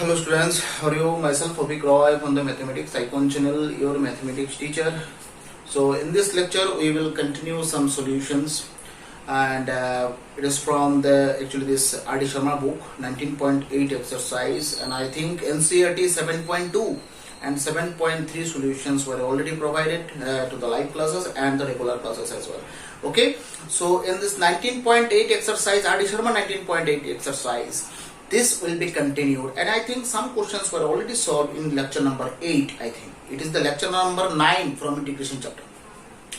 hello students. How are you? Myself Abhik Roy from the Mathematics Icon channel, your mathematics teacher. So in this lecture we will continue some solutions, and it is from this R.D. Sharma book 19.8 exercise, and I think NCERT 7.2 and 7.3 solutions were already provided to the live classes and the regular classes as well. Okay, so in this 19.8 exercise, R.D. Sharma 19.8 exercise, this will be continued, and I think some questions were already solved in lecture number 8. I think it is the lecture number 9 from integration chapter.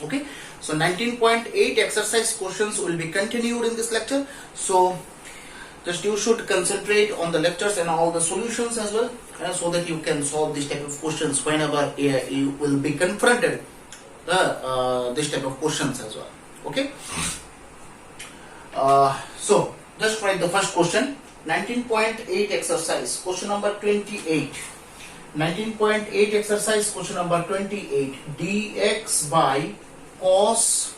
Okay, so 19.8 exercise questions will be continued in this lecture. So just you should concentrate on the lectures and all the solutions as well, so that you can solve this type of questions whenever you will be confronted this type of questions as well. Okay, so just write the first question. 19.8 exercise question number 28. 19.8 exercise question number 28. dx by cos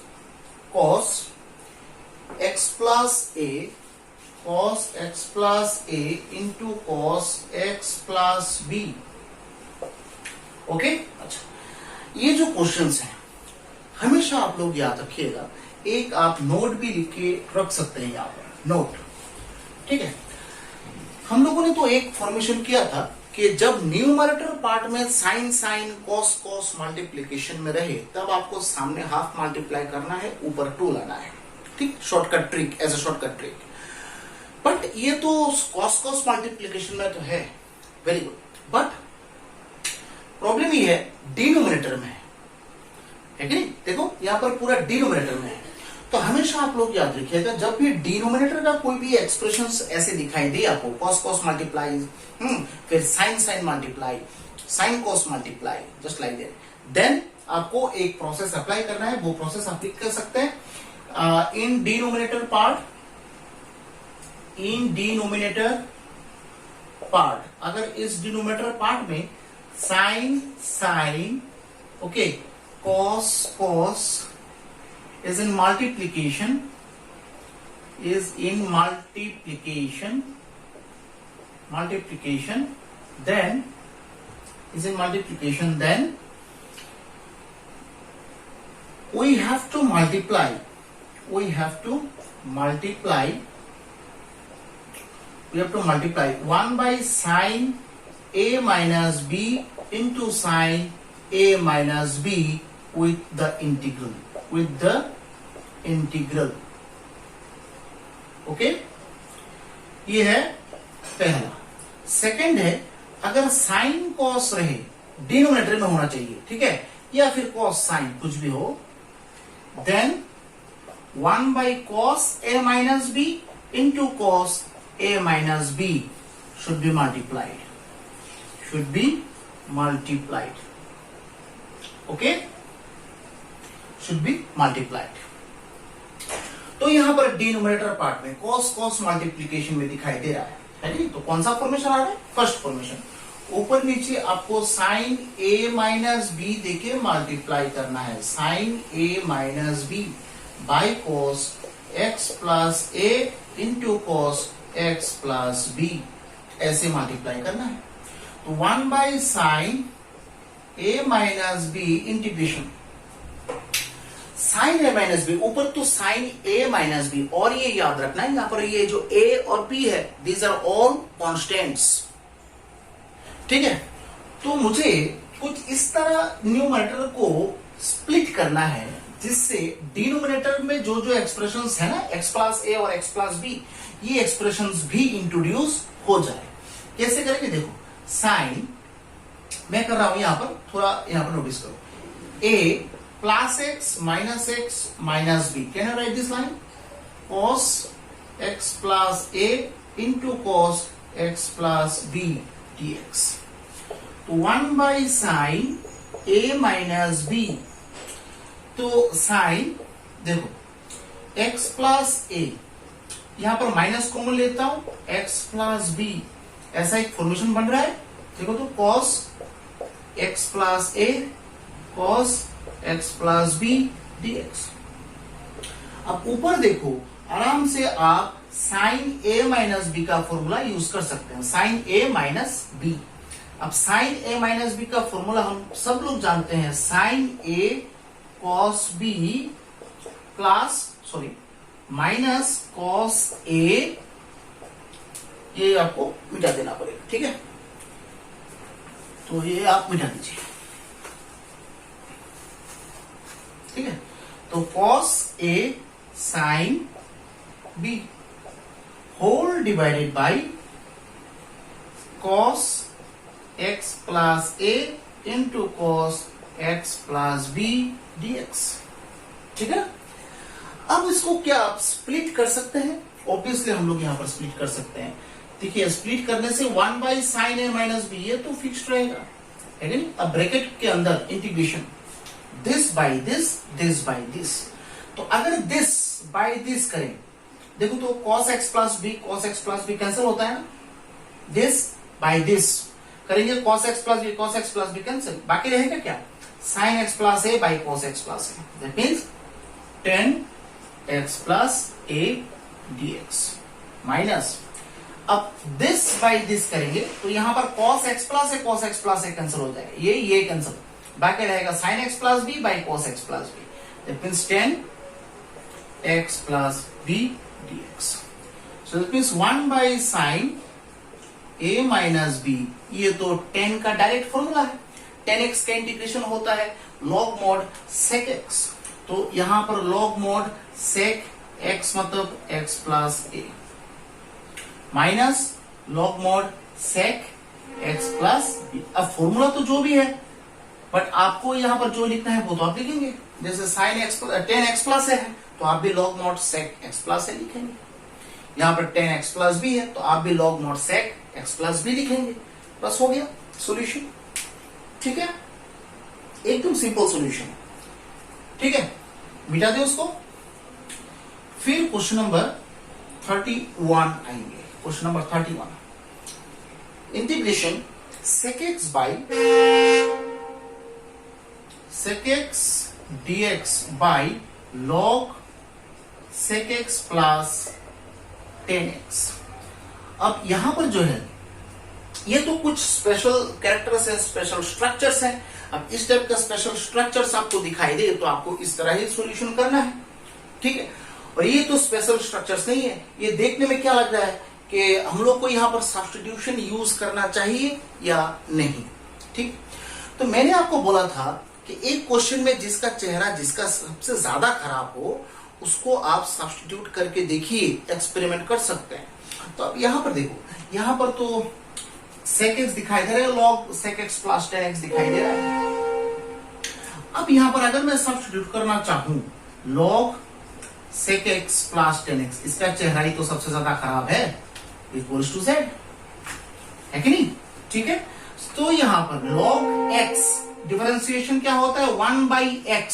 x plus a into cos x plus b. Okay, अच्छा, ये जो questions हैं हमेशा आप लोग याद रखिएगा. एक आप नोट भी लिख के रख सकते हैं यहाँ पर, नोट. ठीक है, हम लोगों ने तो एक फॉर्मेशन किया था कि जब न्यूमरेटर पार्ट में sine sine cos cos multiplication में रहे तब आपको सामने हाफ मल्टीप्लाई करना है, ऊपर 2 लाना है. ठीक, shortcut trick, as a shortcut trick. But ये तो कॉस कॉस मल्टीप्लीकेशन में तो है, वेरी गुड. बट प्रॉब्लम ये है डिनोमिनेटर में है कि नहीं. देखो यहाँ पर पूरा डिनोमिनेटर में है, तो हमेशा आप लोग याद रखिएगा जब भी डिनोमिनेटर का कोई भी एक्सप्रेशन ऐसे दिखाई दे आपको, कॉस कॉस मल्टीप्लाई, फिर sine sine multiply, sine cos multiply, just like that, then आपको एक प्रोसेस अप्लाई करना है. वो प्रोसेस आप लिख कर सकते हैं इन डिनोमिनेटर पार्ट. अगर इस डिनोमिनेटर पार्ट में sine sine, okay, cos cos is in multiplication, then we have to multiply 1 by sin a minus b into sin a minus b with the integral. Okay, ये है पहला. Second है, अगर sine cos रहे denominator में होना चाहिए, ठीक है, या फिर कॉस साइन कुछ भी हो, then 1 by cos a minus b into cos a minus b should be multiplied. Okay, should be multiplied. तो यहां पर डिनोमिनेटर पार्ट में cos cos मल्टीप्लीकेशन में दिखाई दे रहा है नहीं. तो कौन सा फॉर्मेशन आ रहा है? First formation. ऊपर नीचे आपको साइन a माइनस बी देके मल्टीप्लाई करना है. Sine a minus b by cos x plus a into cos x plus b, ऐसे मल्टीप्लाई करना है. तो 1 by sine a minus b integration sine A minus b, ऊपर तो साइन ए minus B, और ये याद रखना है यहाँ पर ये जो ए और बी है, दीज आर ऑल कॉन्स्टेंट्स. ठीक है, तो मुझे कुछ इस तरह न्यूमरेटर को स्प्लिट करना है जिससे डिनोमिनेटर में जो जो एक्सप्रेशंस है ना, एक्स प्लस ए और एक्स प्लस बी, ये एक्सप्रेशंस भी इंट्रोड्यूस हो जाए. कैसे करेंगे देखो. साइन मैं कर रहा हूं यहां पर, थोड़ा यहां पर नोटिस करो. ए plus x minus b. Can I write this line? Cos x plus a into cos x plus b dx. तो 1 by sin a minus b. तो sin, देखो, x plus a, यहां पर माइनस कॉमन लेता हूं, x plus b, ऐसा एक formation बन रहा है. देखो, तो cos x plus a, cos x plus b dx. अब ऊपर देखो, आराम से आप साइन ए माइनस बी का फॉर्मूला यूज कर सकते हैं, साइन ए माइनस बी। अब साइन ए माइनस बी का फॉर्मूला हम सब लोग जानते हैं, sine A cos B plus minus cos A, ये आपको मिटा देना पड़ेगा, ठीक है। तो ये आप मिटा दीजिए, ठीक है। तो cos a sine b whole divided by cos x plus a into cos x plus b dx, ठीक है। अब इसको क्या आप स्प्लिट कर सकते हैं? ऑब्वियसली हम लोग यहां पर स्प्लिट कर सकते हैं। देखिए स्प्लिट करने से 1 by sine A minus b, ये तो फिक्स्ड रहेगा, है कि नहीं। अब ब्रैकेट के अंदर integration this by this, this by this. तो अगर दिस बाई दिस करें, देखो तो cos x plus b cancel होता है ना, दिस बाई दिस करेंगे, cos x plus b cancel, बाकी रहेगा क्या, sin x plus a by cos x plus a, that means 10x plus a dx minus, अब दिस बाई दिस करेंगे तो यहां पर cos x plus a cancel हो जाएगा, ये कैंसिल, बाकी रहेगा sin x plus b by cos x plus B, that means 10x plus B dx। So that means 1 by sine a minus b, ये तो 10 का डायरेक्ट फॉर्मूला है, 10x का इंटीग्रेशन होता है log mod sec x, तो यहां पर log mod sec x मतलब x plus a minus log mod sec x plus b। अब फॉर्मूला तो जो भी है, बट आपको यहां पर जो लिखना है वो तो आप लिखेंगे, जैसे sin x 10x प्लस है तो आप भी log mod sec x plus a लिखेंगे, यहां पर 10x प्लस b है तो आप भी log mod sec x plus b लिखेंगे, बस हो गया सॉल्यूशन, ठीक है। एकदम सिंपल सॉल्यूशन, ठीक है, मिटा दे उसको। फिर क्वेश्चन नंबर 31 आएंगे, question number 31, integration sec x by sec x dx by log sec x plus 10x। अब यहां पर जो है ये तो कुछ स्पेशल कैरेक्टर्स है, स्पेशल स्ट्रक्चर्स हैं। अब इस टाइप का स्पेशल स्ट्रक्चर्स आपको दिखाई दे तो आपको इस तरह ही सॉल्यूशन करना है, ठीक है। और ये तो स्पेशल स्ट्रक्चर्स नहीं है, ये देखने में क्या लग रहा है कि हम लोग को यहां पर सब्स्टिट्यूशन यूज करना चाहिए या नहीं, ठीक। तो मैंने आपको बोला था कि एक क्वेश्चन में जिसका चेहरा जिसका सबसे ज्यादा खराब हो उसको आप सब्स्टिट्यूट करके देखिए, एक्सपेरिमेंट कर सकते हैं। तो अब यहां पर देखो, यहां पर तो sec x दिखाई दे रहा है, log sec x plus 10x दिखाई दे रहा है। अब यहां पर अगर मैं सब्स्टिट्यूट करना चाहूं log sec x plus 10x, इसका चेहरा ही तो सबसे ज्यादा खराब है, इक्वल्स टू z, है कि नहीं, ठीक है। तो यहां पर log x डिफरेंशिएशन क्या होता है, 1 बाई x,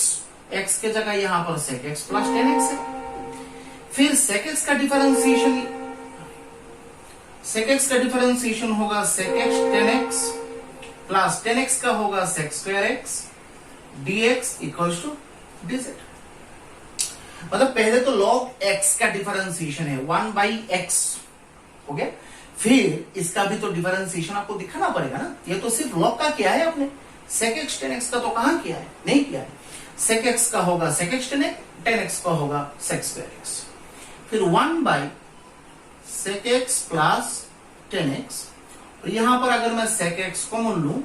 x के जगह यहां पर sec x प्लस 10x है। फिर sec x का डिफरेंशिएशन होगा sec x 10x plus 10x का होगा sec square x dx equals to dz। मतलब पहले तो log x का डिफरेंशिएशन है 1 बाई x हो गया, फिर इसका भी तो डिफरेंशिएशन आपको दिखाना पड़ेगा ना, ये तो सिर्फ log का किया है आपने, sec x 10x का तो कहां किया है, नहीं किया है। sec x का होगा sec x 10x का होगा sec स्क्वायर x, फिर 1 by sec x plus 10x, और यहां पर अगर मैं sec x कॉमन लूं,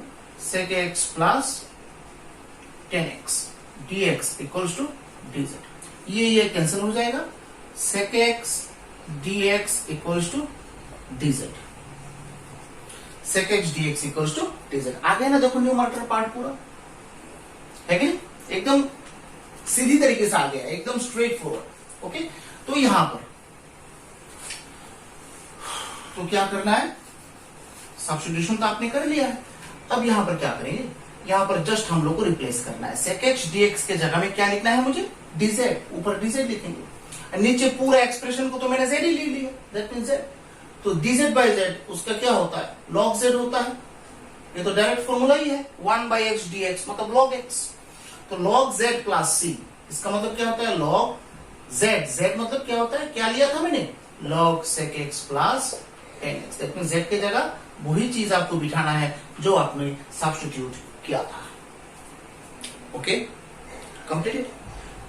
sec x plus 10x dx equals to dz, ये कैंसिल हो जाएगा, sec x dx equals to dz, sec x dx equals to dz। आ गया ना, देखो न्यूमरेटर पार्ट पूरा है कि एकदम सीधी तरीके से आ गया, एकदम स्ट्रेट फॉरवर्ड, ओके। तो यहां पर तो क्या करना है, सब्स्टिट्यूशन तो आपने कर लिया है, अब यहां पर क्या करेंगे, यहां पर जस्ट हम लोग को रिप्लेस करना है, sec x dx के जगह में क्या लिखना है मुझे, dz, ऊपर dz लिखेंगे, नीचे पूरा एक्सप्रेशन को तो मैंने z ही ले लिया, दैट मींस z, तो dz बाय z उसका क्या होता है, log z होता है, ये तो डायरेक्ट फॉर्मूला ही है, 1 बाई x dx मतलब log x, तो log z प्लस c, इसका मतलब क्या होता है log z, z मतलब क्या होता है, क्या लिया था मैंने, log sec x plus tan x। देखो z के जगह वही चीज आपको बिठाना है जो आपने सब्स्टिट्यूट किया था। Okay, completed.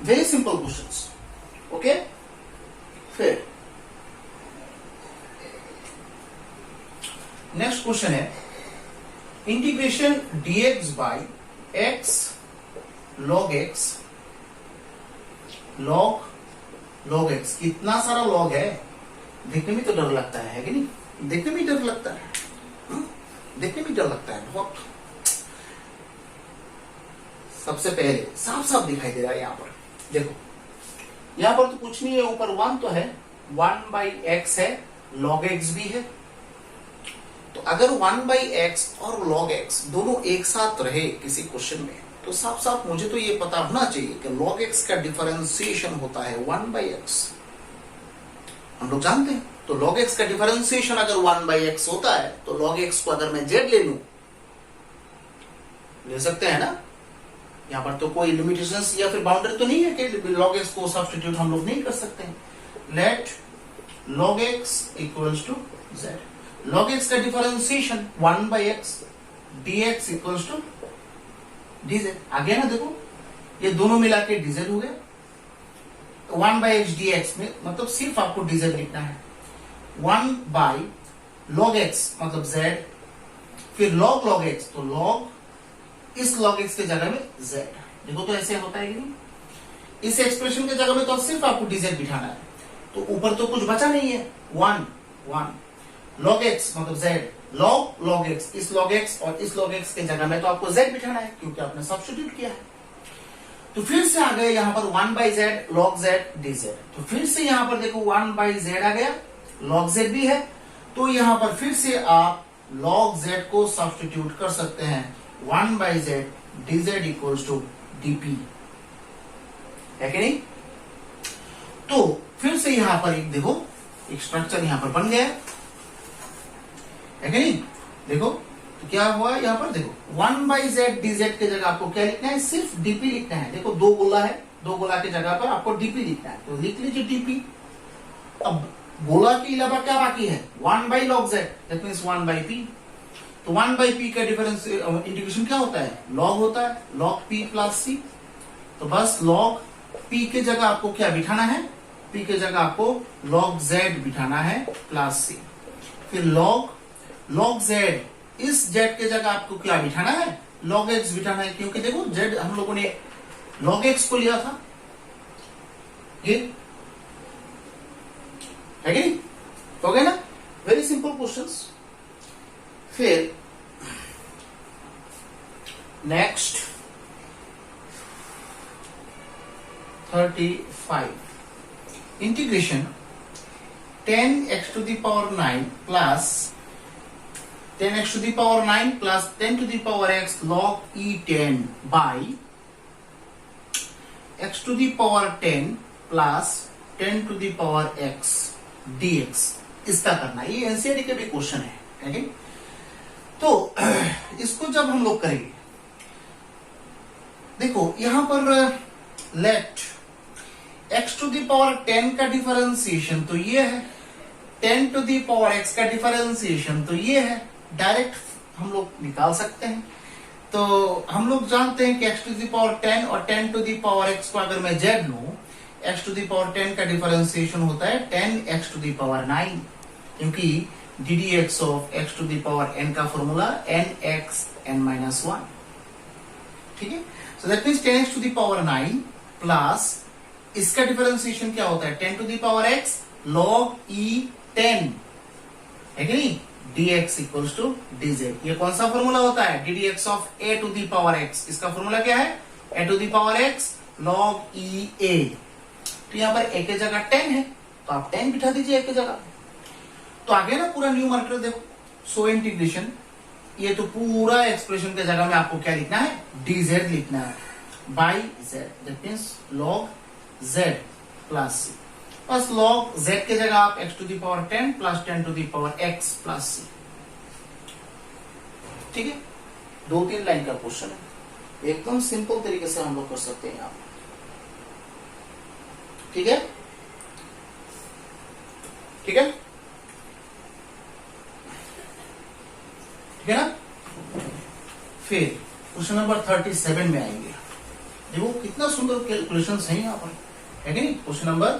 Very simple questions. Okay, फिर नेक्स्ट क्वेश्चन है integration dx by x log x log x। कितना सारा log है, देखने में तो डर लगता है कि नहीं? देखने में डर लगता है, देखने में डर लगता है बहुत। सबसे पहले साफ साफ दिखाई दे रहा है यहाँ पर, देखो यहाँ पर तो कुछ नहीं है, ऊपर 1 तो है, 1/x है, log x भी है। तो अगर 1/x और log x दोनों एक साथ रहे किसी क्वेश्चन में, तो साफ साफ मुझे तो ये पता होना चाहिए कि log x का डिफरेंशिएशन होता है 1/x। हम लोग जानते हैं। तो log x का डिफरेंशिएशन अगर 1/x होता है, तो log x को अगर मैं z ले लूं, ले सकते हैं ना? यहां पर तो कोई लिमिटेशंस या फिर बाउंड्री तो नहीं है कि log x को सब्स्टिट्यूट हम लोग नहीं कर सकते हैं। Let log x equals to z। log x का differentiation 1/x dx equals to dz आ गया ना? देखो ये दोनों मिला के dz हो गया। 1/x dx में मतलब सिर्फ आपको dz लिखना है। 1/log x मतलब z, फिर log x तो log, इस log x के जगह में z। देखो तो ऐसे होता है कि नहीं? इस एक्सप्रेशन के जगह में तो सिर्फ आपको dz बिठाना है, तो ऊपर तो कुछ बचा नहीं है। 1 log x मतलब z, log x, इस log x और इस log x के जगह में तो आपको z बिठाना है क्योंकि आपने सब्स्टिट्यूट किया है। तो फिर से आ गए यहाँ पर 1/z log z dz। तो फिर से यहाँ पर देखो 1/z आ गया, log z भी है, तो यहाँ पर फिर से आप log z को सब्स्टिट्यूट कर सकते हैं। 1/z dz equals to dp है कि नहीं? तो फिर से यहाँ पर एक देखो, एक स्ट्रक्चर यहाँ पर बन गया है कि नहीं? देखो तो क्या हुआ यहाँ पर, देखो 1/z dz के जगह आपको क्या लिखना है? सिर्फ dp लिखना है। देखो दो गोला है, दो गोला के जगह पर आपको dp लिखना है, तो लिख लीजिए dp। अब गोला के अलावा क्या बाकी है? 1/log z, that means 1/p। तो 1/p का डिफरेंस इंटीग्रेशन क्या होता है? log होता है, log p प्लस c। तो बस log p के जगह आपको क्या बिठाना है? p के जगह आपको log z बिठाना है प्लस c। फिर log z, इस z के जगह आपको क्या बिठाना है? log x बिठाना है, क्योंकि देखो z हम लोगों ने log x को लिया था, ये है कि नहीं? हो गया ना? Very simple questions. फिर next 35 integration 10x to the power 9 plus 10x to the power 9 plus 10 to the power x log e10 by x to the power 10 plus 10 to the power x dx। इसका करना, ये NCERT के भी question है कि? तो इसको जब हम लोग करेंगे, देखो यहां पर late x to the power 10 का डिफरेंशिएशन तो ये है, 10 to the power x का डिफरेंशिएशन तो ये है। डायरेक्ट हम लोग निकाल सकते हैं। तो हम लोग जानते हैं कि x to the power 10 और 10 to the power x को अगर मैं z लूं, x to the power 10 का डिफरेंशिएशन होता है 10x to the power 9, क्योंकि ddx of x to the power n का फॉर्मूला nx n-1, ठीक है? So that means 10x to the power 9 plus इसका डिफरेंशिएशन क्या होता है? 10 to the power x log e10 है कि नहीं? dx equals to dz। ये कौन सा फॉर्मूला होता है? ddx of a to the power x। इसका फॉर्मूला क्या है? a to the power x log ea। तो यहाँ पर a के जगह 10 है, तो आप 10 बिठा दीजिए a के जगह। तो आगे ना पूरा न्यूमरेटर देखो, सो इंटीग्रेशन, ये तो पूरा एक्सप्रेशन के जगह में आपको क्या लिखना है? dz लिखना है by z, that means log z plus c। बस log z के जगह आप x to the power 10 plus 10 to the power x plus c, ठीक है? 2-3 लाइन का क्वेश्चन है, एकदम सिंपल तरीके से हम लोग कर सकते हैं आप, ठीक है? ठीक है, ठीक है ना। फिर क्वेश्चन नंबर 37 में आएंगे। देखो कितना सुंदर कैलकुलेशन है यहाँ पर, है कि नहीं। क्वेश्चन नंबर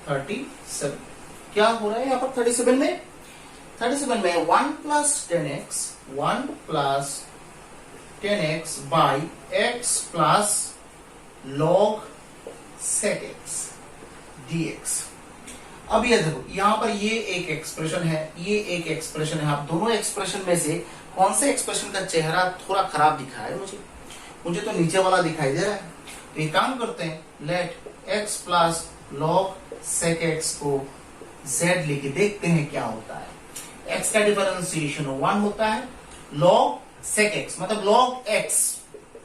37 क्या हो रहा है यहाँ पर 37 में? 37 में 1 plus 10x 1 plus 10x by x plus log sec x dx। अब ये देखो यहाँ पर ये एक एक्सप्रेशन है, ये एक एक्सप्रेशन है। आप दोनों एक्सप्रेशन में से कौन से एक्सप्रेशन का चेहरा थोड़ा खराब दिखा है? मुझे तो नीचे वाला दिखाई दे रहा है। तो एक काम करते हैं, let x plus log sec x को z लेके देखते हैं क्या होता है। x का डिफरेंशिएशन 1 होता है, log sec x मतलब log x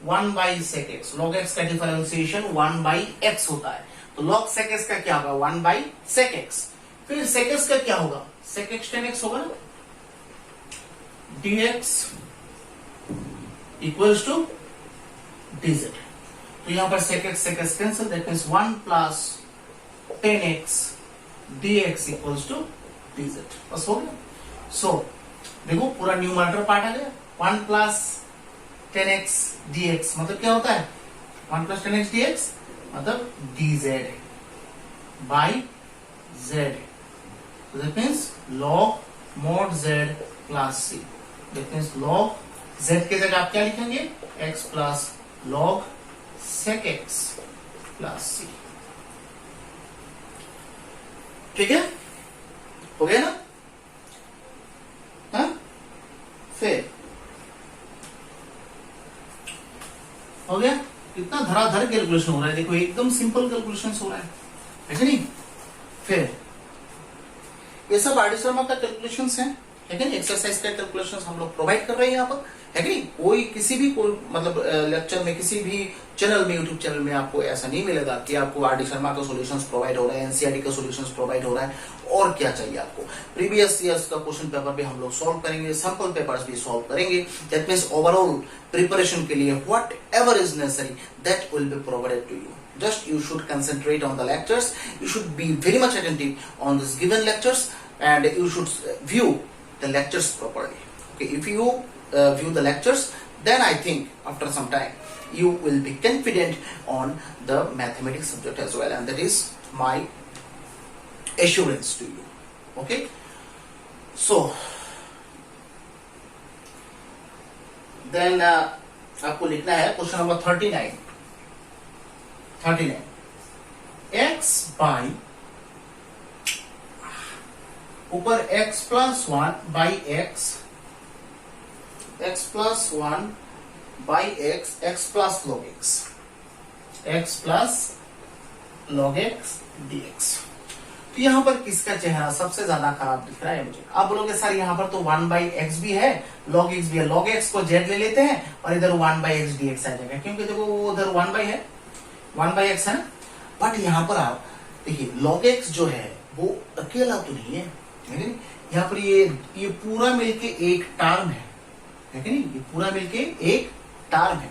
1 by sec x, log x का डिफरेंशिएशन 1 बाई x होता है। तो log sec x का क्या होगा? 1 बाई sec x। फिर sec x का क्या होगा? sec x tan x होगा ना, dx इक्वल्स टू dz। तो यहां पर sec x cancel, that means 1 plus 10x dx equals to dz। बस हो गया। सो देखो पूरा न्यूमरेटर पार्ट आ गया। 1 प्लस 10x dx मतलब क्या होता है? 1 प्लस 10x dx मतलब dz by z। So that means log mod z plus c। That means log z के जगह आप क्या लिखेंगे? x plus log sec x plus c। ठीक है, हो गया ना? हाँ? फिर हो गया। कितना धराधर कैलकुलेशन हो रहा है, देखो एकदम सिंपल कैलकुलेशन हो रहा है, ऐसे नहीं। फिर ये सब आर डी शर्मा का कैलकुलेशन है कि नहीं, एक्सरसाइज का कैलकुलेशन हम लोग प्रोवाइड कर रहे हैं यहाँ पर, है कि नहीं। कोई किसी भी कोई मतलब लेक्चर में किसी भी चैनल में, यूट्यूब चैनल में आपको ऐसा नहीं मिलेगा कि आपको आर डी शर्मा का सॉल्यूशंस प्रोवाइड हो रहा है, एनसीईआरटी का सॉल्यूशंस प्रोवाइड हो रहा है। और क्या चाहिए आपको? प्रीवियस ईयर्स का क्वेश्चन पेपर भी हम लोग सॉल्व करेंगे, सैंपल पेपर्स भी सॉल्व करेंगे। दैट मींस ओवरऑल प्रिपरेशन के लिए whatever is necessary that will be provided to you. Just you should concentrate on the lectures. You should be very much attentive on this given lectures, and you should view the lectures properly. Okay, if you view the lectures, then I think after some time you will be confident on the mathematics subject as well, and that is my assurance to you. Okay, so then आपको लिखना है question number 39 x by ऊपर x plus 1 by x plus 1 by x plus log x plus log x dx। तो यहां पर किसका चेहरा सबसे ज्यादा खराब दिख रहा है मुझे? आप बोलोगे सर यहां पर तो 1 बाई x भी है, log x भी है। log x को z ले लेते हैं और इधर 1 बाई x dx आ जाएगा, क्योंकि देखो वो उधर 1 बाई है, 1 बाई x है ना। बट यहां पर आप देखिए log x जो है वो अकेला तो नहीं है, यहाँ पर ये पूरा मिलके एक टर्म है कि नहीं, ये पूरा मिलके एक टर्म है।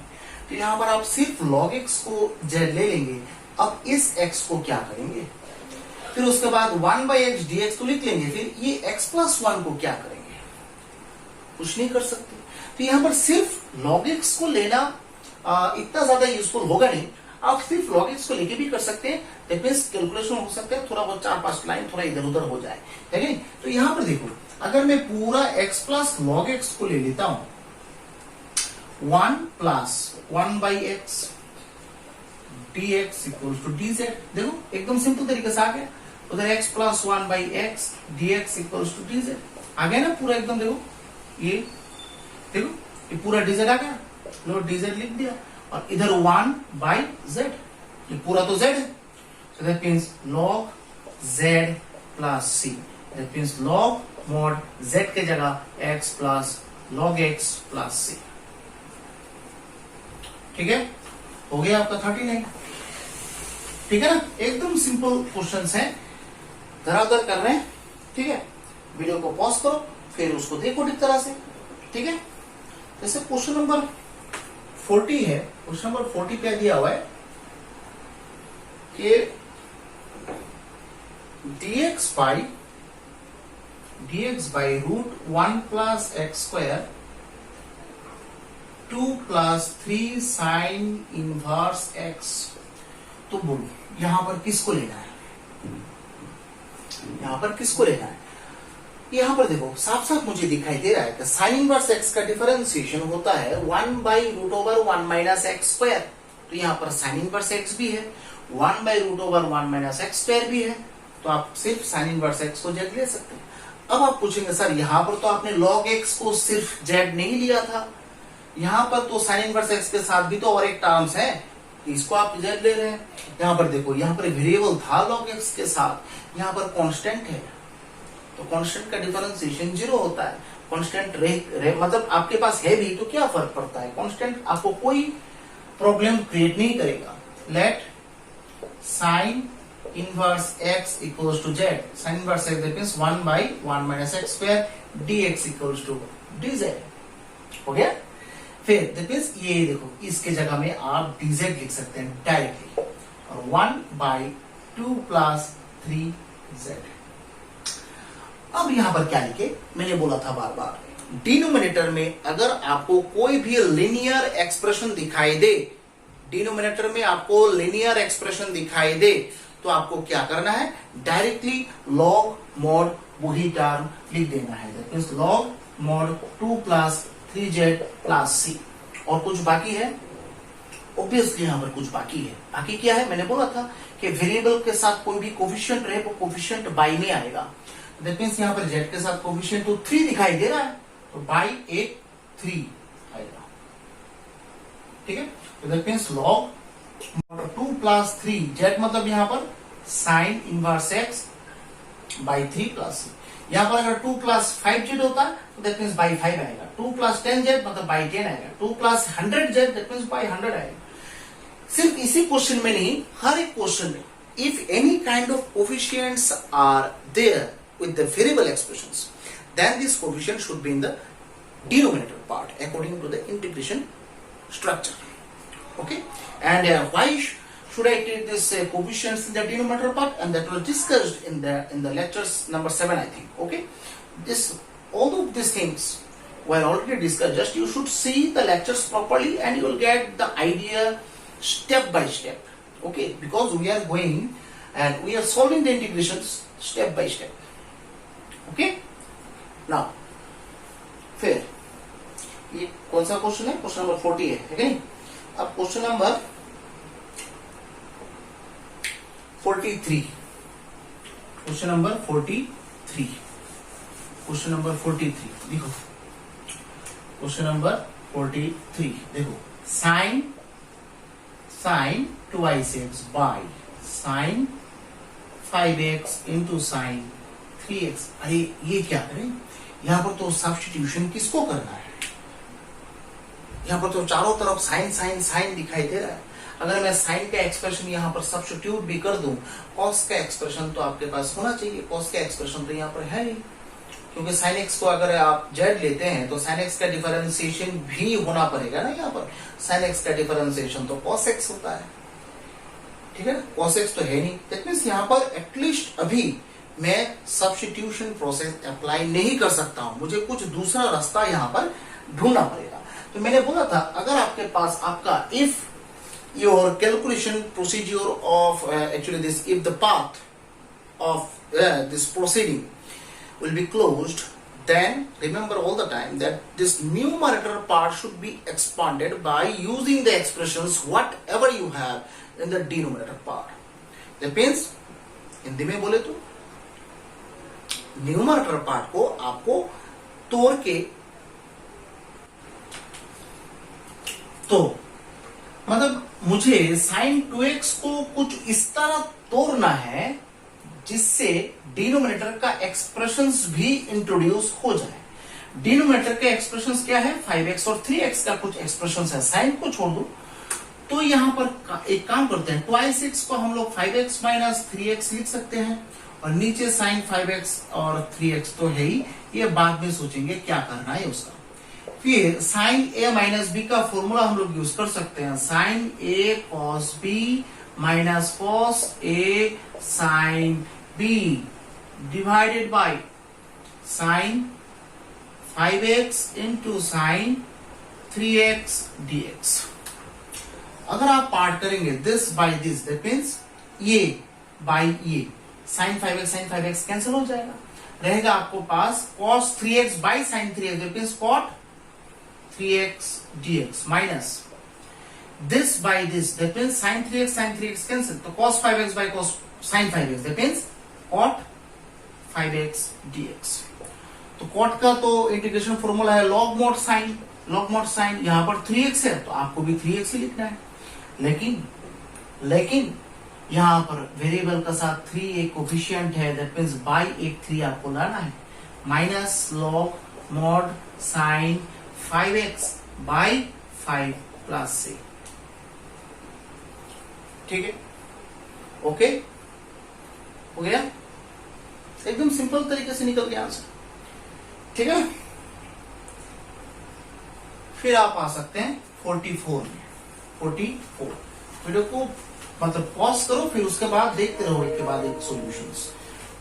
तो यहाँ पर आप सिर्फ log x को z ले लेंगे। अब इस x को क्या करेंगे? फिर उसके बाद 1 बाई x dx तो लिख लेंगे, फिर ये x प्लस 1 को क्या करेंगे? कुछ नहीं कर सकते। तो यहाँ पर सिर्फ log x को लेना इतना ज्यादा यूजफुल होगा नहीं। आप सिर्फ log x को लेके भी कर सकते हैं, दैट मींस कैलकुलेशन हो सकता है, थोड़ा बहुत 4-5 लाइन थोड़ा इधर उधर हो जाए, ठीक है। तो यहां पर देखो, अगर मैं पूरा x प्लस log x को ले लेता हूं, 1 plus 1 by x dx equals to dz। देखो एकदम सिंपल तरीके से आ गया। उधर x plus 1 by x dx equals to dz आ गया ना पूरा एकदम। देखो देखो ये पूरा dz आ गया, लो dz लिख दिया, और इधर 1 बाई z, ये पूरा तो z है। So that means log z plus c, that means log mod z के जगह x plus log x plus c। ठीक है, हो गया आपका 39। ठीक है ना, एकदम सिंपल क्वेश्चंस हैं, धराधर कर रहे हैं। ठीक है, वीडियो को पॉज करो, फिर उसको देखो ठीक तरह से। ठीक है, जैसे क्वेश्चन नंबर 40 है, क्वेश्चन नंबर 40 पे दिया हुआ है कि dx by dx by root 1 plus x square 2 plus 3 sine inverse x. तो बोलो यहां पर किसको लेना है, यहां पर किसको लेना है? यहां पर देखो साफ साफ मुझे दिखाई दे रहा है कि साइन इनवर्स एक्स का डिफरेंशिएशन होता है 1 by root over 1 minus x square. तो यहां पर साइन इनवर्स एक्स भी है, 1 by root over 1 minus x square भी है। तो आप सिर्फ साइन इनवर्स एक्स को जेड ले सकते हैं। अब आप पूछेंगे सर यहां पर तो आपने log x को सिर्फ जेड नहीं लिया था, यहां पर तो साइन इनवर्स एक्स के साथ भी तो और एक टर्म्स है, इसको आप जेड ले रहे हैं। यहां पर देखो यहां पर वेरिएबल था log x के साथ, यहां पर कांस्टेंट है, तो कांस्टेंट का डिफरेंशिएशन 0 होता है। कांस्टेंट मतलब आपके पास है भी तो क्या फर्क पड़ता है, कांस्टेंट आपको कोई प्रॉब्लम क्रिएट नहीं करेगा। Let sine inverse x equals to z, sine inverse x that means 1 by 1 minus x square dx equals to dz। हो गया? फिर दैट मींस ये देखो इसके जगह में आप dz लिख सकते हैं डायरेक्टली, और 1 बाई 2 प्लस 3z। अब यहां पर क्या लिखे, मैंने बोला था बार बार डिनोमिनेटर में अगर आपको कोई भी लिनियर एक्सप्रेशन दिखाई दे, डिनोमिनेटर में आपको लिनियर एक्सप्रेशन दिखाई दे, तो आपको क्या करना है, डायरेक्टली लॉग मॉड वही टर्म लिख देना है। That means log mod 2 plus 3z plus c। और कुछ बाकी है? ऑब्वियसली यहां पर कुछ बाकी है। बाकी क्या है, मैंने बोला था कि वेरिएबल के साथ कोई भी कोफिशिएंट रहे वो कोफिशिएंट बाई में आएगा। दैट मींस यहां पर z के साथ कोफिशिएंट तो 3 दिखाई दे रहा है, तो बाई एक 3 आएगा। ठीक है, तो that means log 2 plus 3 z मतलब यहां पर sine inverse x by 3 plus c। यहां पर अगर 2 प्लस 5z होता तो दैट मींस बाई 5 आएगा। 2 प्लस 10z मतलब बाई 10 आएगा। 2 plus 100z that means by 100 आएगा। सिर्फ इसी क्वेश्चन में नहीं, हर एक क्वेश्चन में if any kind of coefficients are there with the variable expressions, then this coefficient should be in the denominator part according to the integration structure. Okay, and why should I take this coefficients in the denominator part? And that was discussed in the lectures number 7, I think. Okay, all of these things were already discussed. Just you should see the lectures properly and you will get the idea step by step. Okay, because we are going and we are solving the integrations step by step. Okay now फिर ये कौन सा question है, question number 40 है कि नहीं? अब question number 43, question number 43, question number 43 देखो, क्वेश्चन नंबर 43 देखो, sine 2x by sine 5x into sine 3x। अरे ये क्या करें, यहां पर तो सब्स्टिट्यूशन किसको करना है, यहां पर तो चारों तरफ साइन साइन साइन दिखाई दे रहा है। अगर मैं साइन का एक्सप्रेशन यहां पर सब्स्टिट्यूट भी कर दूं, कॉस का एक्सप्रेशन तो आपके पास होना चाहिए, कॉस का एक्सप्रेशन तो यहां पर है नहीं, क्योंकि साइन एक्स को अगर आप जेड लेते हैं तो साइन एक्स का डिफरेंशिएशन भी होना पड़ेगा ना। यहाँ पर साइन एक्स का डिफरेंशिएशन तो कॉस एक्स होता है, ठीक है ना, कॉस एक्स तो है नहीं। दैट मींस यहाँ पर एटलीस्ट अभी मैं सब्स्टिट्यूशन प्रोसेस अप्लाई नहीं कर सकता हूं, मुझे कुछ दूसरा रास्ता यहां पर ढूंढना पड़ेगा। तो मैंने बोला था अगर आपके पास आपका if your calculation procedure of actually this, if the path of this proceeding will be closed, then remember all the time that this numerator part should be expanded by using the expressions whatever you have in the denominator part. That means Hindi में बोले तो numerator part को आपको तोड़ के, तो मतलब मुझे sin 2x को कुछ इस तरह तोड़ना है जिससे डिनोमिनेटर का एक्सप्रेशंस भी इंट्रोड्यूस हो जाए। डिनोमिनेटर के एक्सप्रेशंस क्या है, 5x और 3x का कुछ एक्सप्रेशंस है, साइन को छोड़ दो। तो यहां पर एक काम करते हैं, 2x को हम लोग 5x माइनस 3x लिख सकते हैं, और नीचे साइन 5x और 3x तो है ही, ये बाद में सोचेंगे क्या करना है उसका। फिर साइन a माइनस बी का फॉर्मूला हम लोग यूज कर सकते हैं, sine a cos b minus cos a sine b divided by sine 5x into sine 3x dx। अगर आप पार्ट करेंगे this by this, that means ये बाय ये, साइन 5x कैंसिल हो जाएगा, रहेगा आपको पास cos 3x by sine 3x, that means cot 3x dx minus this by this, that means sin 3x cancel, तो cos 5x by cos sin 5x, that means cot 5x dx। तो cot का तो integration formula है log mod sin, यहाँ पर 3x है तो आपको भी 3x ही लिखना है, लेकिन यहाँ पर वेरिएबल का साथ 3 एक कोफिशिएंट है, दैट मीन्स बाय एक 3 आपको लाना है, minus log mod sin 5x by 5 plus से। ठीक है, ओके, हो गया, एकदम सिंपल तरीके से निकल गया आंसर। ठीक है, फिर आप आ सकते हैं 44 में। 44 वीडियो को मतलब पॉज करो, फिर उसके बाद देखते रहो एक के बाद एक सॉल्यूशंस।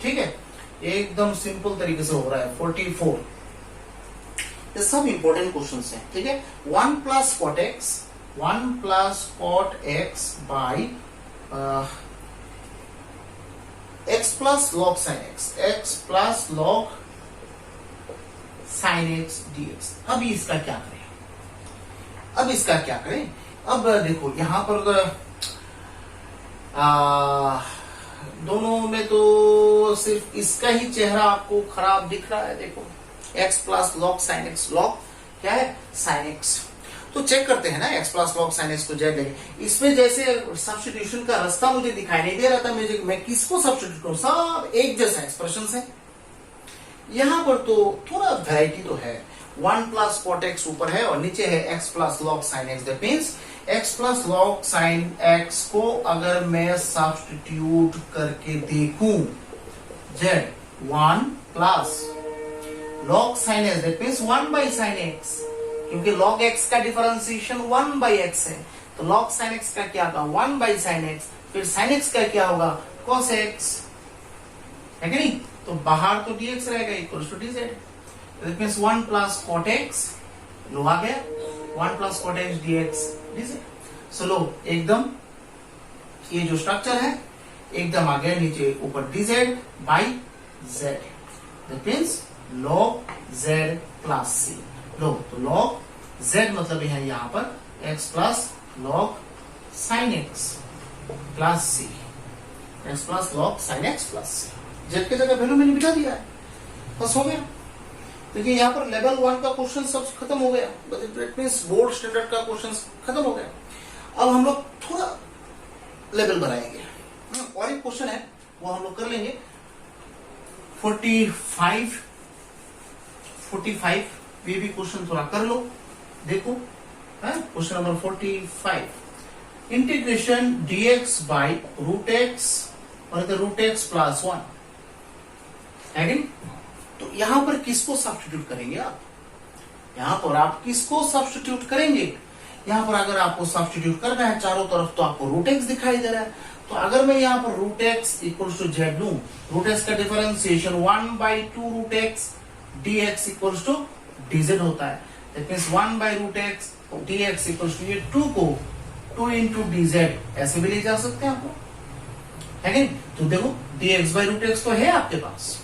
ठीक है, एकदम सिंपल तरीके से हो रहा है 44। ये सब इंपॉर्टेंट क्वेश्चंस हैं। ठीक है, 1 plus cot x, 1 plus cot x by x plus log sin x, x plus log sin x dx। अब इसका क्या करें? अब देखो यहां पर दोनों में तो सिर्फ इसका ही चेहरा आपको खराब दिख रहा है। देखो x plus log sin x, log क्या है sin x, तो चेक करते हैं ना, x plus log sin x को जेड लेंगे। इसमें जैसे सब्स्टिट्यूशन का रास्ता मुझे दिखाई नहीं दे रहा था, मैं किसको सब्स्टिट्यूट करूं, सब एक जैसा एक्सप्रेशन है। यहां पर तो थोड़ा वैरायटी तो है, 1 प्लस cot x ऊपर है और नीचे है x plus log sin x, that means x plus log sin x को अगर मैं सब्स्टिट्यूट करके देखूं, z 1 plus log sin x, that means 1 by sin x, क्योंकि log x का डिफरेंशिएशन 1 बाई x है, तो log sin x का क्या होगा 1 बाई sin x, फिर sin x का क्या होगा cos x, है कि नहीं, तो बाहर तो dx रहेगा equal to dz, that means 1 plus cot x, लो आ गया 1 plus cot x dx dz। So लो एकदम ये जो स्ट्रक्चर है एकदम आ गया नीचे, ऊपर dz by z, that means log z plus c। लो तो log z मतलब है यहां पर x plus log sin x plus c, x plus log sin x plus c, z की जगह वैल्यू मैंने बिठा दिया है, बस हो गया। देखिए यहाँ पर लेवल 1 का क्वेश्चन सब खत्म हो गया, इट मींस बोर्ड स्टैंडर्ड का क्वेश्चन खत्म हो गया। अब हम लोग थोड़ा लेवल बढ़ाएंगे, और एक क्वेश्चन है वो हम लोग कर लेंगे 45 ये भी क्वेश्चन थोड़ा कर लो, देखो question number 45, integration dx by root x और रूट एक्स प्लस 1 है कि? तो यहां पर किसको सब्स्टिट्यूट करेंगे आप? यहां पर आप किसको सब्स्टिट्यूट करेंगे? यहां पर अगर आपको सब्स्टिट्यूट करना है चारों तरफ तो आपको रूट एक्स दिखाई दे रहा है, तो अगर मैं यहां पर root x equal to z लूं, रूट एक्स का differentiation 1 by 2 root x dx equal to dz होता है, that means 1 by root x dx equal to ये 2 को 2 इंटू dz ऐसे भी ले जा सकते हैं आपको, है कि? तो देखो dx बाई रूट एक्स तो है आपके पास,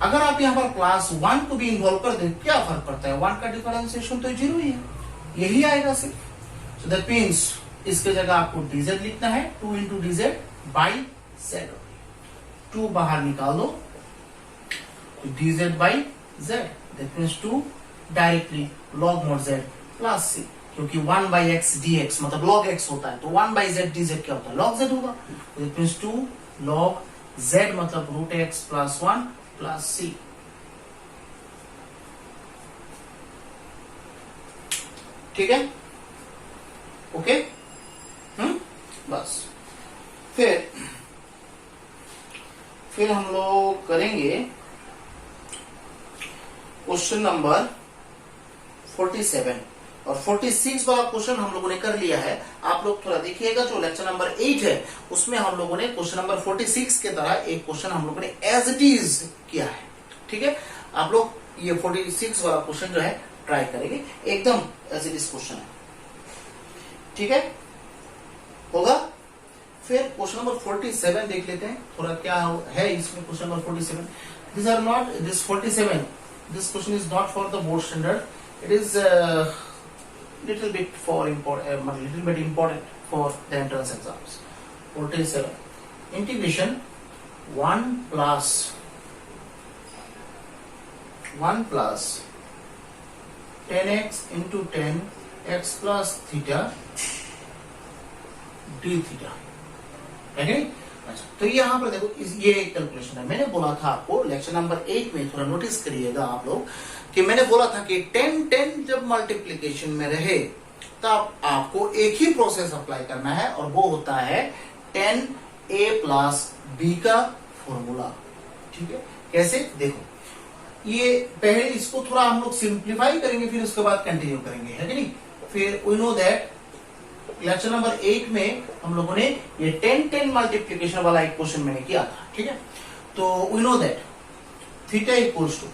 अगर आप यहाँ पर क्लास 1 को भी इन्वॉल्व कर दे क्या फर्क पड़ता है, 1 का डिफरेंशिएशन तो 0 ही है, यही आएगा सिर्फ। सो दैट मींस इसके जगह आपको dz लिखना है, 2 इंटू dz बाई z, 2 बाहर निकाल दो, dz by z, that means 2 directly log mod z plus c, क्योंकि 1 बाई एक्स dx मतलब log x होता है, तो 1 बाई z dz क्या होता है log z होगा, दैट मींस 2 log z मतलब root x plus 1 plus c। ठीक है, ओके, बस फिर हम लोग करेंगे क्वेश्चन नंबर 47 और 46 वाला क्वेश्चन हम लोगों ने कर लिया है। आप लोग थोड़ा देखिएगा, जो लेक्चर नंबर 8 है उसमें हम लोगों ने क्वेश्चन नंबर 46 के तरह एक क्वेश्चन हम लोगों ने एज इट इज किया है। ठीक है, आप लोग ये 46 वाला क्वेश्चन जो है ट्राई करेंगे, एकदम एज इट इज क्वेश्चन है, ठीक है, होगा। फिर क्वेश्चन नंबर 47 देख लेते हैं, थोड़ा क्या है इसमें question number 47। This are not this 47, this question is not for the board standard, it is little bit important for the entrance exams. 47 integration 1 plus 10x into 10 x plus theta d theta है नहीं? अच्छा, तो यहाँ पर देखो ये calculation है। मैंने बोला था आपको लेक्चर नंबर 8 में, थोड़ा नोटिस करिएगा आप लोग, कि मैंने बोला था कि 10 जब मल्टीप्लीकेशन में रहे तब आपको एक ही प्रोसेस अप्लाई करना है, और वो होता है 10a प्लस b का फॉर्मूला। ठीक है, कैसे देखो, ये पहले इसको थोड़ा हम लोग सिंप्लीफाई करेंगे, फिर उसके बाद कंटिन्यू करेंगे, है कि नहीं। फिर we know that lecture number 8 में हम लोगों ने ये 10 मल्टीप्लीकेशन वाला एक क्वेश्चन मैंने किया था। ठीक है, तो we know that theta equals to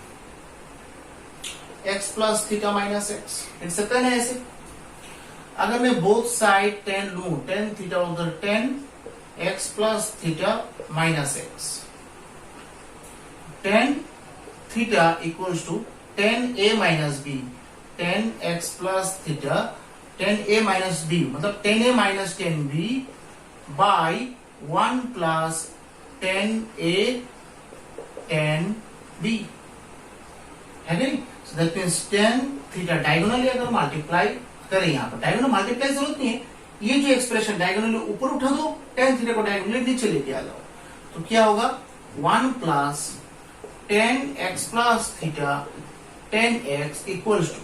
x plus theta minus x, it's a 10 है ऐसे। अगर मैं बोथ साइड 10 लूं, 10 थीटा उधर 10 x plus theta minus x, 10 theta equals to 10a minus b, 10x plus theta 10a minus b, मतलब 10a minus 10b by 1 plus 10a 10b, है नहीं। So that means 10 theta diagonally अगर multiply करें, यहाँ पर diagonal multiply जरूरत नहीं है, ये जो एक्सप्रेशन डायगोनली ऊपर उठा दो, 10 थीटा को डायगोनली नीचे लेके आ जाओ, तो क्या होगा 1 plus 10x plus theta 10x equals to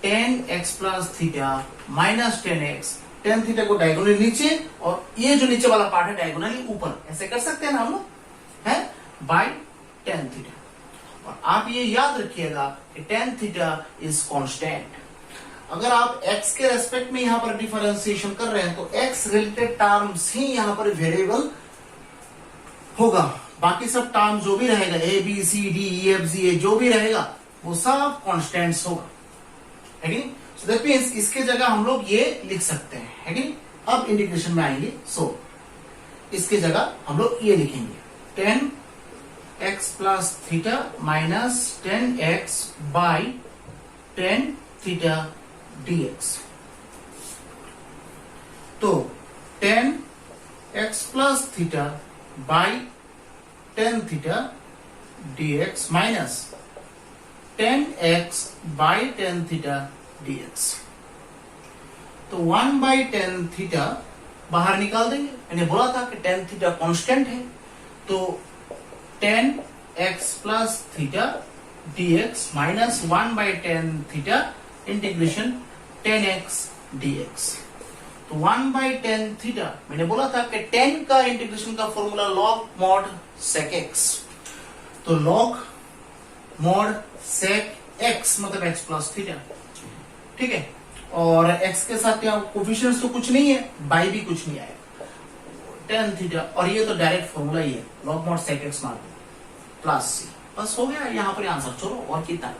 10x plus theta minus 10x, 10 theta को डायगोनली नीचे और ये जो नीचे वाला पार्ट है डायगोनली ऊपर, ऐसे कर सकते हैं ना हम लोग, है बाय 10 थीटा। और आप ये याद रखिएगा कि 10 थीटा इज कांस्टेंट। अगर आप x के रेस्पेक्ट में यहां पर डिफरेंशिएशन कर रहे हैं तो x रिलेटेड टर्म्स ही यहां पर वेरिएबल होगा, बाकी सब टर्म जो भी रहेगा a b c d e f g जो भी रहेगा वो सब कांस्टेंट्स होगा, है कि नहीं। सो दैट मींस इसके जगह हम लोग ये लिख सकते हैं, है कि नहीं। अब इंटीग्रेशन में आएंगे, सो इसके जगह हम लोग ये लिखेंगे 10x plus theta minus 10x by 10 theta dx, तो 10x plus theta by 10 theta dx minus 10x by 10 theta dx, तो 1 बाई 10 थीटा बाहर निकाल देंगे। मैंने बोला था कि 10 थीटा कांस्टेंट है, तो 10x plus theta dx minus 1 by 10 theta integration 10x dx, तो 1 बाई 10 थीटा, मैंने बोला था कि 10 का इंटीग्रेशन का formula log mod sec x, तो लॉग मॉड सेक x मतलब x प्लस थीटा, ठीक है। और x के साथ यहाँ कोफिशिएंट्स तो कुछ नहीं है, बाई भी कुछ नहीं आएगा, 10 थीटा, और ये तो डायरेक्ट फॉर्मूला ही है, लॉग मॉड सेक x मार दो प्लस c, बस हो गया यहाँ पर आंसर। चलो और कितना,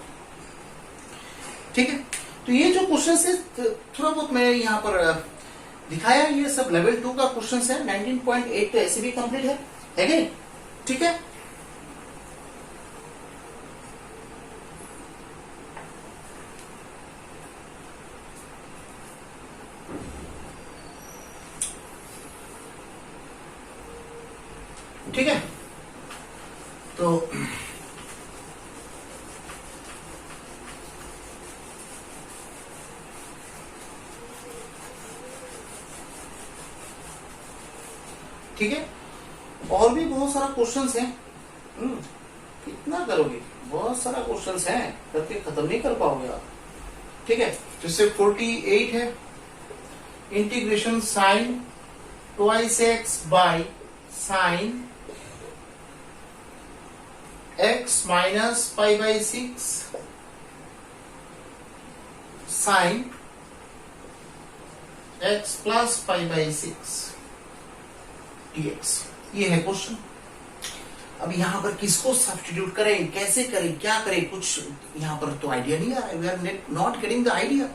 ठीक है। तो ये जो क्वेश्चन है थोड़ा बहुत मैं यहाँ पर दिखाया, ये सब लेवल 2 का क्वेश्चन है। 19.8 तो ऐसे भी कंप्लीट है कि नहीं, ठीक है। ठीक है, तो ठीक है, और भी बहुत सारा क्वेश्चंस हैं। कितना करोगे, बहुत सारा क्वेश्चंस हैं, करके खत्म नहीं कर पाओगे आप, ठीक है। जैसे 48 है, integration sine twice x by sine x minus pi by 6 sine x plus pi by 6 dx, ये है क्वेश्चन। अब यहाँ पर किसको सब्स्टिट्यूट करें, कैसे करें, क्या करें, कुछ यहाँ पर तो आइडिया नहीं आ रहा है. We are not getting the idea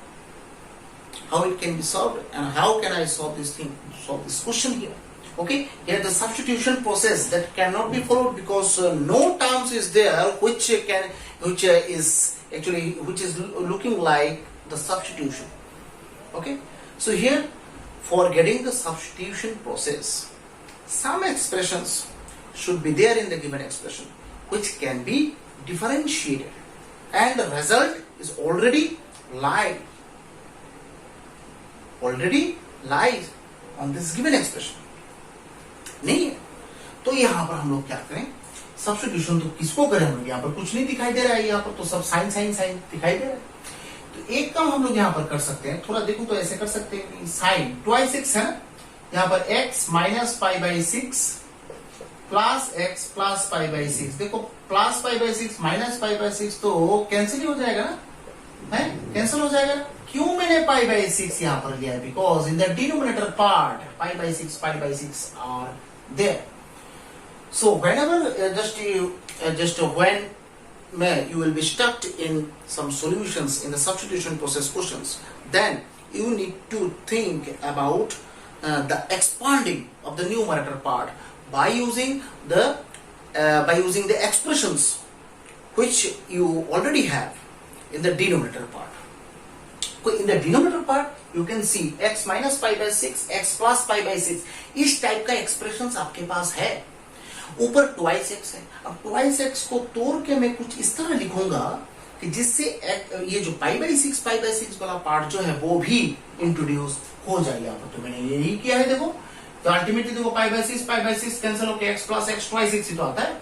how it can be solved and how can I solve this question here. Okay, here the substitution process that cannot be followed because no terms is there which is looking like the substitution. Okay, so here for getting the substitution process, some expressions should be there in the given expression which can be differentiated and the result is already lies on this given expression. नहीं है तो यहां पर हम लोग क्या करें, substitution तो किसको करें हम लोग, यहाँ पर कुछ नहीं दिखाई दे रहा है, यहाँ पर तो सब साइन साइन साइन दिखाई दे रहा है. तो एक काम हम लोग यहाँ पर कर सकते हैं, थोड़ा देखो तो ऐसे कर सकते हैं कि साइन ट्वाइस एक्स है ना, यहाँ पर x minus pi by 6 plus x plus pi by 6. देखो plus pi by 6 minus pi by 6 तो कैंसिल ही हो जाएगा ना, है कैंसिल हो जाएगा. क्यों मैंने पाई बाई 6 यहाँ पर लिया है, because in the denominator part pi by 6 are there. So whenever just when you will be stuck in some solutions in the substitution process questions, then you need to think about the expanding of the numerator part by using the expressions which you already have in the denominator part. In the denominator part you can see x minus pi by 6, x plus pi by 6, इस type का expressions आपके पास है. ऊपर twice x है. अब twice x को तोड़ के मैं कुछ इस तरह लिखूंगा कि जिससे ये जो पाई बाई 6 वाला पार्ट जो है वो भी इंट्रोड्यूस हो जाए. यहाँ पर तो मैंने यही किया है. देखो तो अल्टीमेटली देखो पाई बाई 6 कैंसिल होकर x plus x twice x ही तो आता है.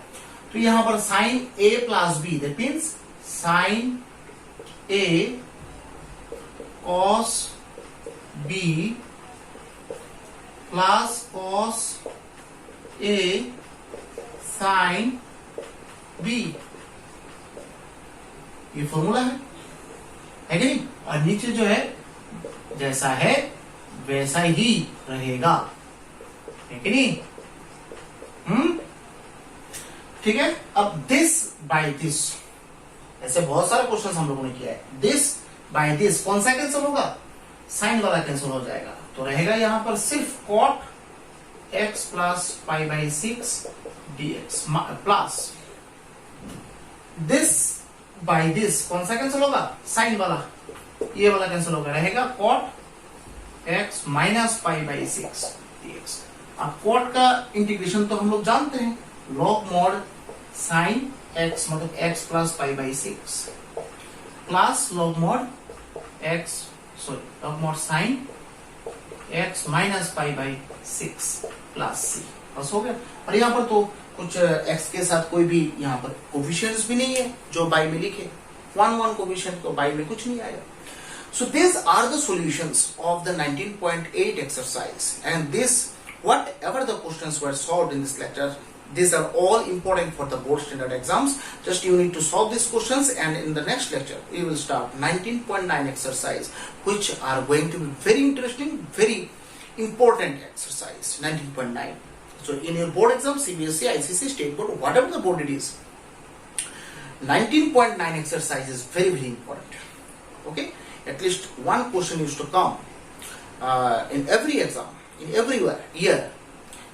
तो यहाँ पर sine A plus B, that means sine A cos b plus cos a sin b, ये फॉर्मूला है कि नहीं. और नीचे जो है जैसा है वैसा ही रहेगा, है कि नहीं. ठीक है. अब दिस बाय दिस, ऐसे बहुत सारे क्वेश्चन हम लोगों ने किया है. दिस बाय दिस कौन सा कैंसिल होगा, साइन वाला कैंसिल हो जाएगा. तो रहेगा यहां पर सिर्फ cot x plus pi by 6 dx plus this by this कौन सा कैंसिल होगा, साइन वाला, ये वाला कैंसिल होगा. रहेगा cot x minus pi by 6 dx. अब cot का इंटीग्रेशन तो हम लोग जानते हैं, log mod साइन x मतलब x plus pi by 6 plus log mod log mod sin x minus pi by 6 plus c. बस हो गया. और यहाँ पर तो कुछ x के साथ कोई भी यहाँ पर कोफिशिएंट्स भी नहीं है जो बाई में लिखे. 1 कोफिशिएंट तो बाई में कुछ नहीं आएगा. So these are the solutions of the 19.8 exercise, and this whatever the questions were solved in this lecture, these are all important for the board standard exams. Just you need to solve these questions, and in the next lecture we will start 19.9 exercise, which are going to be very interesting, very important exercise. 19.9. So in your board exam, CBSE, ICC, state board, whatever the board it is, 19.9 exercise is very important. Okay, at least one question used to come in every exam, in every year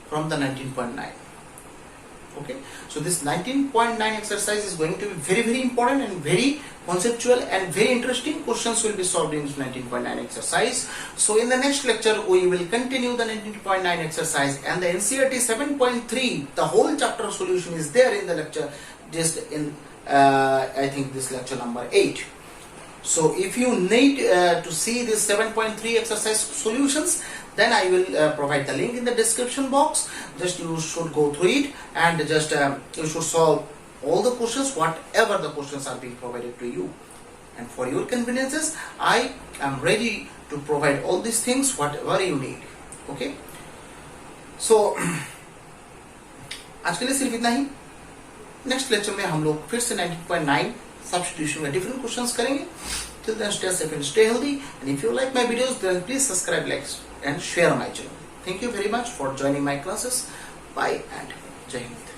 from the 19.9. Okay, so this 19.9 exercise is going to be very important and very conceptual and very interesting. Questions will be solved in this 19.9 exercise. So in the next lecture we will continue the 19.9 exercise, and the NCERT 7.3, the whole chapter solution is there in the lecture, just in I think this lecture number 8. So if you need to see this 7.3 exercise solutions, then I will provide the link in the description box. Just you should go through it, and just you should solve all the questions, whatever the questions are being provided to you. And for your conveniences, I am ready to provide all these things, whatever you need. Okay, so आज के लिए सिर्फ इतना ही. Next lecture में हम लोग फिर से 19.9 substitution में different questions करेंगे. Till then, stay safe and stay healthy. And if you like my videos, then please subscribe, like, and share my channel. Thank you very much for joining my classes. Bye and Jai Hind.